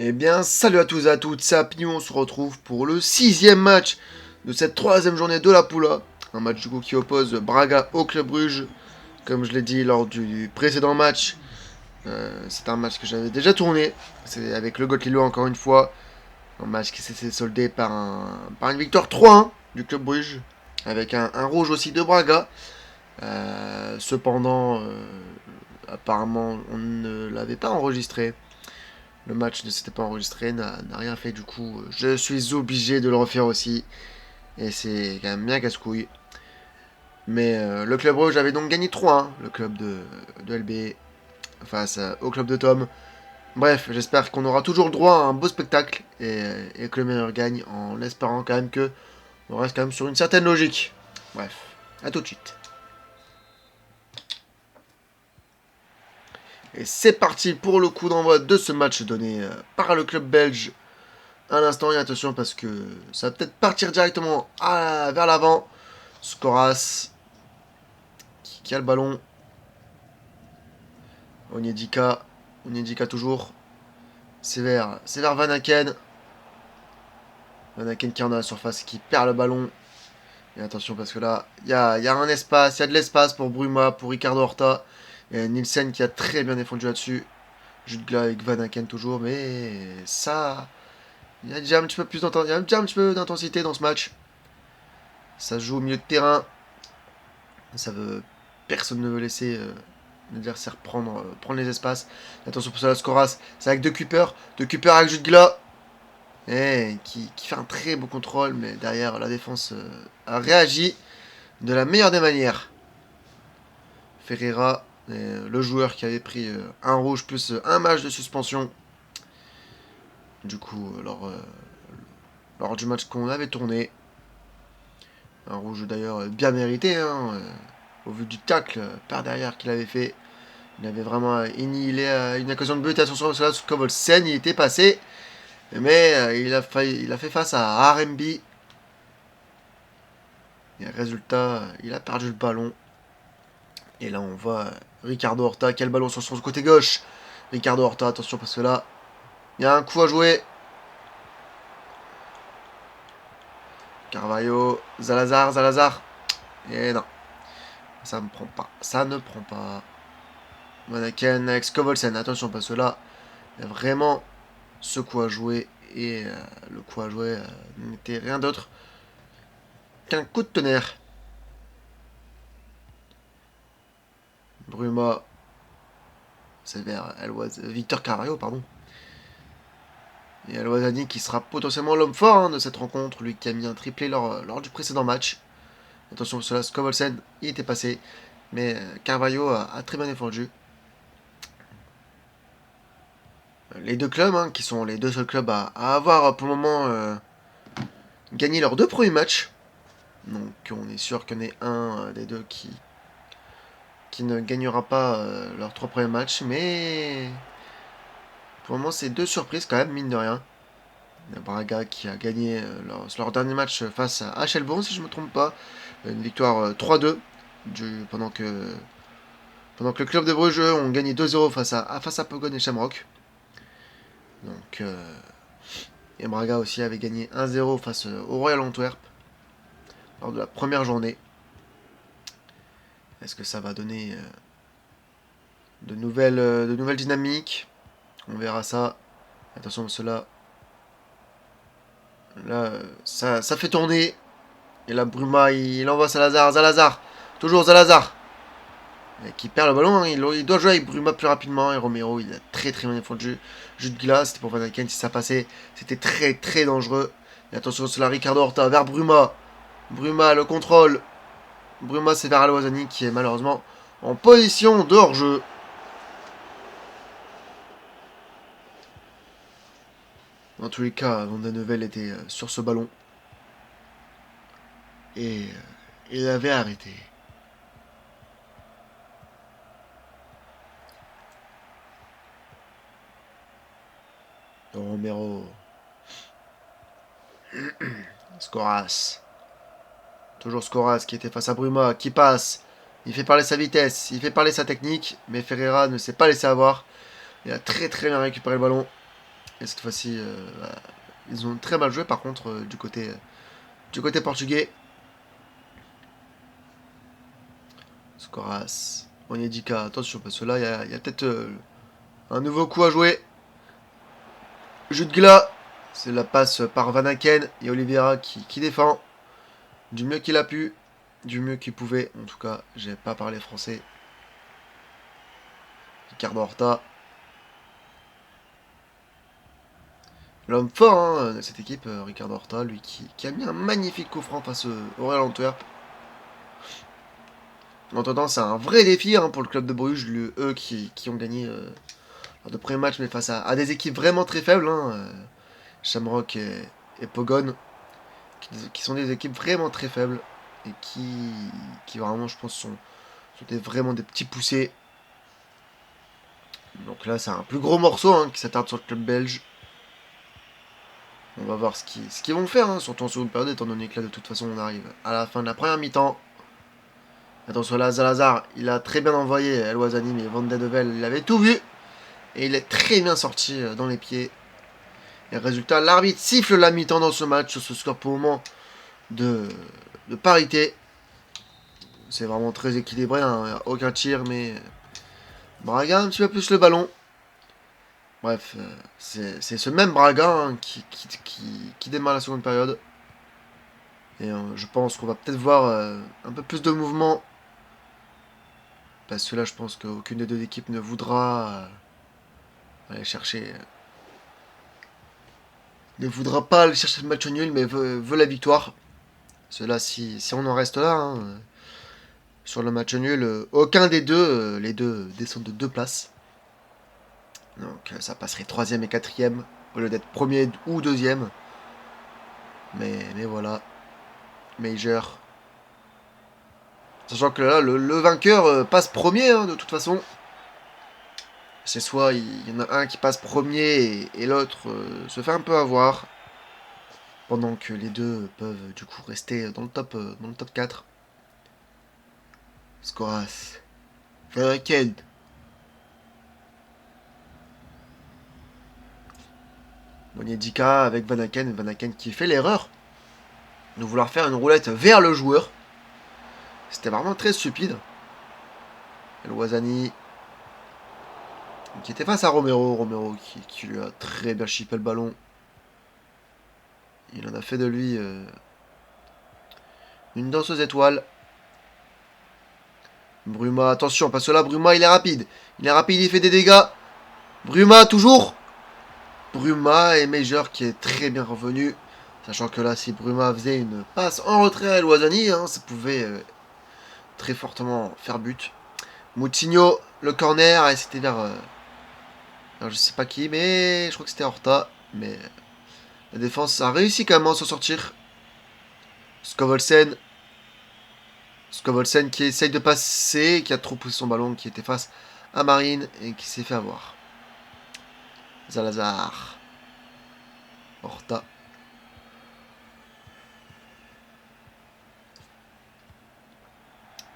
Eh bien, salut à tous et à toutes, c'est Apni, on se retrouve pour le 6e match de cette 3e journée de la Poula. Un match du coup qui oppose Braga au Club Bruges. Comme je l'ai dit lors du précédent match, c'est un match que j'avais déjà tourné. C'est avec le Gotlillo encore une fois. Un match qui s'est soldé par une victoire 3-1 du Club Bruges. Avec un rouge aussi de Braga. Cependant, apparemment, on ne l'avait pas enregistré. Le match ne s'était pas enregistré, n'a rien fait du coup. Je suis obligé de le refaire aussi. Et c'est quand même bien casse-couille. Mais le club rouge avait donc gagné 3-1, le club de LB, face au club de Tom. Bref, j'espère qu'on aura toujours le droit à un beau spectacle et que le meilleur gagne en espérant quand même que on reste quand même sur une certaine logique. Bref, à tout de suite. Et c'est parti pour le coup d'envoi de ce match donné par le club belge à l'instant. Et attention parce que ça va peut-être partir directement vers l'avant. Skoras qui a le ballon. Onyedika toujours. C'est vers Van Aken. Van Aken qui en a la surface, qui perd le ballon. Et attention parce que là, il y a un espace, il y a de l'espace pour Bruma, pour Ricardo Horta. Et Nielsen qui a très bien défendu là-dessus. Jutgla avec Van Aken toujours, mais ça, il y a déjà un petit peu d'intensité dans ce match. Ça se joue au milieu de terrain. Ça veut, personne ne veut laisser l'adversaire prendre les espaces. Attention pour ça, Skoras, c'est avec De Cooper avec Jutgla. Qui fait un très beau contrôle, mais derrière la défense a réagi de la meilleure des manières. Ferreira, le joueur qui avait pris un rouge plus un match de suspension. Du coup, lors du match qu'on avait tourné, un rouge d'ailleurs bien mérité, au vu du tacle par derrière qu'il avait fait. Il avait vraiment annihilé une occasion de but. Attention, parce que là, Kovolsen, il était passé. Mais il a fait face à RMB. Et résultat, il a perdu le ballon. Et là, on voit Ricardo Horta. Quel ballon sur son côté gauche. Ricardo Horta, attention parce que là, il y a un coup à jouer. Carvalho, Zalazar. Et non, ça ne prend pas. Ça ne prend pas. Manaken avec Skovolsen. Attention parce que là, il y a vraiment ce coup à jouer. Et le coup à jouer n'était rien d'autre qu'un coup de tonnerre. Bruma, c'est vers Victor Carvalho, pardon. Et El qui sera potentiellement l'homme fort de cette rencontre, lui qui a mis un triplé lors du précédent match. Attention pour cela, Skovolsen, il était passé, mais Carvalho a très bien défendu. Les deux clubs, qui sont les deux seuls clubs à avoir pour le moment gagné leurs 2 premiers matchs. Donc on est sûr qu'il y en ait un des deux qui ne gagnera pas leurs 3 premiers matchs, mais pour le moment c'est 2 surprises quand même, mine de rien. Braga qui a gagné leur dernier match face à Chelbourne, si je ne me trompe pas. Une victoire 3-2, pendant que le club de Bruges ont gagné 2-0 face à Pogon et Shamrock. Donc, et Braga aussi avait gagné 1-0 face au Royal Antwerp lors de la première journée. Est-ce que ça va donner de nouvelles dynamiques? On verra ça. Attention, cela. Là, ça fait tourner. Et là, Bruma, il envoie Zalazar. Toujours Zalazar. Qui perd le ballon. Il doit jouer avec Bruma plus rapidement. Et Romero, il a très très bien défendu. Jus de glace, c'était pour Van Aken. Si ça passait, c'était très très dangereux. Et attention, c'est la Ricardo Horta vers Bruma. Bruma, le contrôle. Bruma, c'est vers Alouazani qui est malheureusement en position de hors-jeu. Dans tous les cas, Vandeneuvel était sur ce ballon. Et il avait arrêté. Romero. Skoras. Toujours Skoras qui était face à Bruma, qui passe. Il fait parler sa vitesse, il fait parler sa technique, mais Ferreira ne s'est pas laissé avoir. Il a très très bien récupéré le ballon. Et cette fois-ci, ils ont très mal joué par contre du côté portugais. Scoras, Onyedika, attention parce que là il y a peut-être un nouveau coup à jouer. Jutgla, c'est la passe par Van Aken et Oliveira qui défend du mieux qu'il a pu, du mieux qu'il pouvait. En tout cas, j'ai pas parlé français. Ricardo Horta, l'homme fort hein, de cette équipe, Ricardo Horta, lui qui a mis un magnifique coup franc face au Real Antwerp. En attendant, c'est un vrai défi hein, pour le club de Bruges, eux qui ont gagné lors de premiers matchs, mais face à des équipes vraiment très faibles. Hein, Shamrock et Pogon, qui sont des équipes vraiment très faibles et qui vraiment, je pense, sont vraiment des petits poussés. Donc là, c'est un plus gros morceau hein, qui s'attarde sur le club belge. On va voir ce qu'ils vont faire, hein, surtout en seconde période, étant donné que là, de toute façon, on arrive à la fin de la première mi-temps. Attention là, Salazar, il a très bien envoyé El Ouazzani, mais Van de Vel, il avait tout vu. Et il est très bien sorti dans les pieds. Et résultat, l'arbitre siffle la mi-temps dans ce match, sur ce score pour le moment de parité. C'est vraiment très équilibré, hein, aucun tir, mais Braga un petit peu plus le ballon. Bref, c'est ce même Braga hein, qui démarre la seconde période. Et je pense qu'on va peut-être voir un peu plus de mouvement. Parce que là, je pense qu'aucune des deux équipes ne voudra aller chercher. Ne voudra pas aller chercher le match nul, mais veut la victoire. Parce que là, si on en reste là, hein, sur le match nul, aucun des deux, les deux descendent de 2 places. Donc ça passerait 3ème et 4ème, au lieu d'être premier ou 2ème. Mais voilà, Major. Sachant que là, le vainqueur passe premier, hein, de toute façon. C'est soit il y en a un qui passe premier et l'autre se fait un peu avoir. Pendant que les deux peuvent du coup rester dans le top 4. Scoras. Van Onyedika avec Van Aken. Van Aken qui fait l'erreur de vouloir faire une roulette vers le joueur. C'était vraiment très stupide. El Ouazzani qui était face à Romero. Romero qui lui a très bien chippé le ballon. Il en a fait de lui une danseuse étoile. Bruma, attention, parce que là, Bruma, il est rapide. Il est rapide, il fait des dégâts. Bruma, toujours. Bruma et Major qui est très bien revenu. Sachant que là, si Bruma faisait une passe en retrait à Loisani, hein, ça pouvait très fortement faire but. Moutinho, le corner, et c'était vers... alors, je sais pas qui, mais je crois que c'était Horta. Mais la défense a réussi quand même à s'en sortir. Scovolsen qui essaye de passer, qui a trop poussé son ballon, qui était face à Marine et qui s'est fait avoir. Salazar. Horta.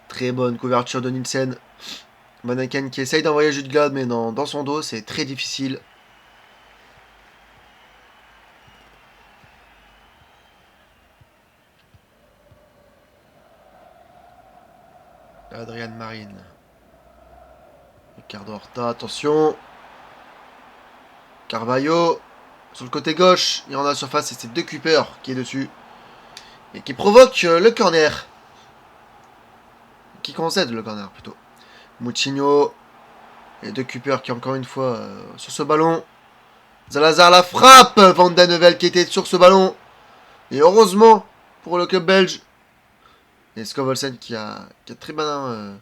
Très bonne couverture de Nielsen. Van Aken qui essaye d'envoyer Jutgla, mais dans son dos, c'est très difficile. Adrian Marine. Ricardo Horta, attention. Carvalho. Sur le côté gauche, il y en a à la surface et c'est De Cooper qui est dessus. Et qui provoque le corner. Qui concède le corner plutôt. Moutinho. Et De Cooper qui encore une fois sur ce ballon. Salazar la frappe. Van den Vel qui était sur ce ballon. Et heureusement pour le club belge. Et Scovolsen qui a très bien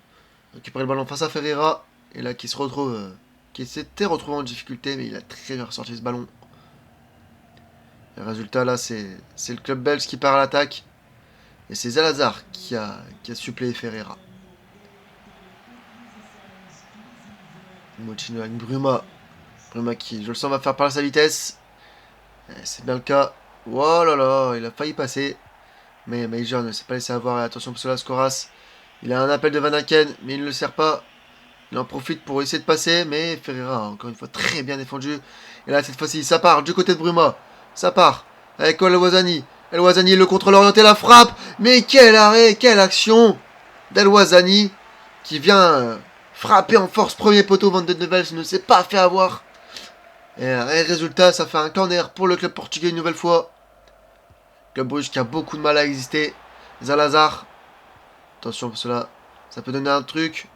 récupéré le ballon face à Ferreira. Et là qui se retrouve. Qui s'était retrouvé en difficulté. Mais il a très bien ressorti ce ballon. Et le résultat là c'est le club belge qui part à l'attaque. Et c'est Salazar qui a suppléé Ferreira. Moutinho avec Bruma. Bruma qui, je le sens, va faire parler sa vitesse. Et c'est bien le cas. Oh là là, il a failli passer. Mais Major ne s'est pas laissé avoir. Et attention parce que là, Scoras, il a un appel de Van Aken, mais il ne le sert pas. Il en profite pour essayer de passer, mais Ferreira a encore une fois très bien défendu. Et là, cette fois-ci, ça part du côté de Bruma. Ça part avec El Ouazzani. El Ouazzani, le contrôle orienté, la frappe. Mais quel arrêt, quelle action d'El Ouazzani qui vient frapper en force premier poteau. Van de Nevels ne s'est pas fait avoir. Et résultat, ça fait un corner pour le club portugais une nouvelle fois. Club Bruges qui a beaucoup de mal à exister. Zalazar. Attention parce que là, ça peut donner un truc.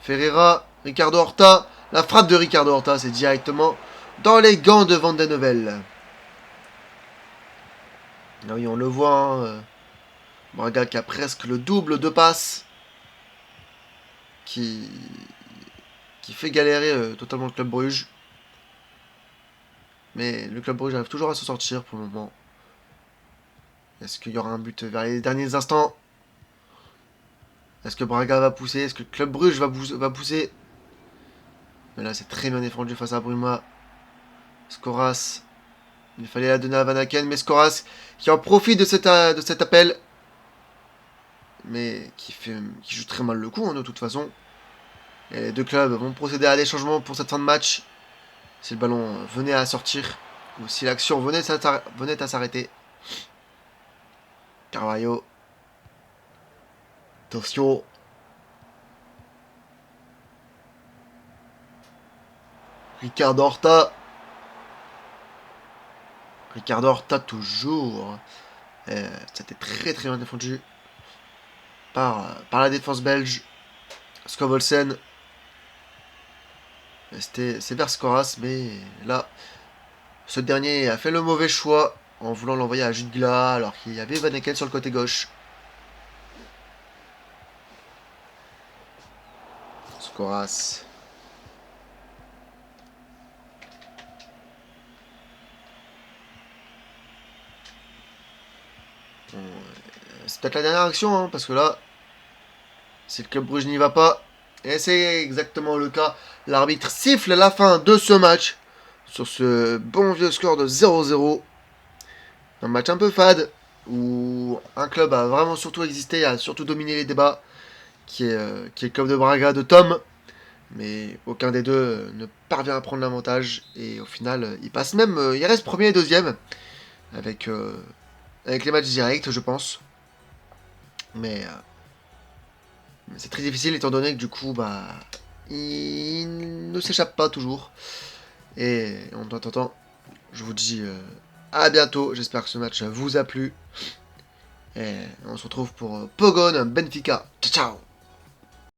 Ferreira, Ricardo Horta. La frappe de Ricardo Horta, c'est directement dans les gants de Van de Nevel. Ah oui, on le voit. Hein, Braga qui a presque le double de passes. Qui fait galérer totalement le club Bruges. Mais le club Bruges arrive toujours à se sortir pour le moment. Est-ce qu'il y aura un but vers les derniers instants? Est-ce que Braga va pousser? Est-ce que le club Bruges va pousser? Mais là, c'est très bien défendu face à Bruma. Skoras. Il fallait la donner à Van Aken. Mais Skoras qui en profite de cet appel. Mais qui joue très mal le coup, hein, de toute façon. Et les deux clubs vont procéder à des changements pour cette fin de match. Si le ballon venait à sortir. Ou si l'action venait à s'arrêter. Carvalho. Attention. Ricardo Horta. Ricardo Horta toujours. C'était très très bien défendu par la défense belge. Skovolsen. C'est vers Skoras, mais là, ce dernier a fait le mauvais choix en voulant l'envoyer à Jutgla alors qu'il y avait Van Aken sur le côté gauche. Skoras. C'est peut-être la dernière action, hein, parce que là, si le club Bruges n'y va pas, et c'est exactement le cas, l'arbitre siffle la fin de ce match sur ce bon vieux score de 0-0. Un match un peu fade, où un club a vraiment surtout existé, a surtout dominé les débats, qui est le club de Braga de Tom, mais aucun des deux ne parvient à prendre l'avantage, et au final, il passe même, il reste premier et deuxième, avec les matchs directs, je pense. Mais c'est très difficile étant donné que du coup, il ne s'échappe pas toujours. Et en attendant, je vous dis à bientôt. J'espère que ce match vous a plu. Et on se retrouve pour Pogon Benfica. Ciao ciao.